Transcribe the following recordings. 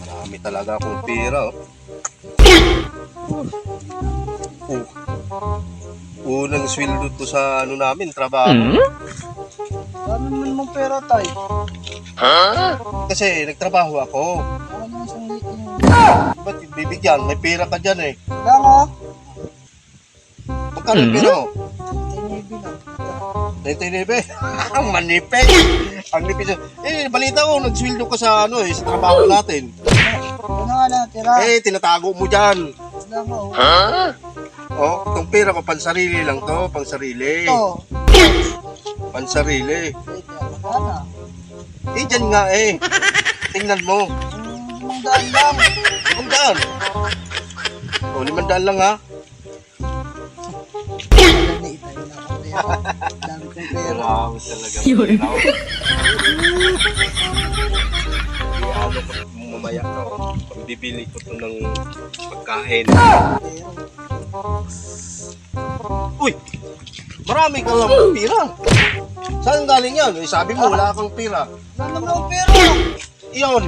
Marami talaga akong pera, oh. Unang sweldo to sa ano namin, trabaho. Dami naman mong pera, tay. Kasi nagtrabaho ako. Ano naman isang liit yun? Ba't bibigyan? May pera ka dyan eh. Wala mo. Magkano yung pera mo? Tinibi lang. 99. Ang manipis. Ang nipis. Balita ko, nagsweldo ka sa ano eh, sa trabaho natin. Ano nga natira? Tinatago mo dyan. Wala mo. Oh, itong pera ko, pansarili lang to, pansarili. Ito. Pansarili. Magkana? Dyan nga eh. Tingnan mo. 500 lang. 500. O, 500 lang ha. Wala na itay na ako pera. Dami kong pera. Marami talaga pera. Ano ko mamaya ko. Bibili ko to ng pagkain. Uy! Marami ka lang pera. Saan galing yan? Sabi mo wala kang pera. Wala naman akong pera. Iyon.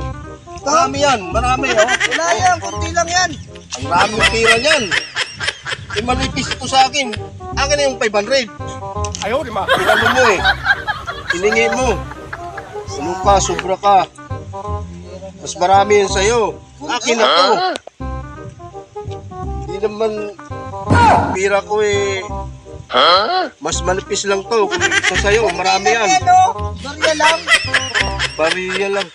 Marami yan. Marami oh. Wala yan. Kunti lang yan. Ang raming pera niyan. Manipis ito sa akin. Akin na yung 500. Ayaw, di ma. Pinano mo eh. Hiningi mo. Ano ka, sobra ka. Mas marami yan sa'yo. Akin na to. Hindi naman pira ko eh. Mas manipis lang to. Kung isa sa'yo, marami yan. Barya lang. Bariya lang.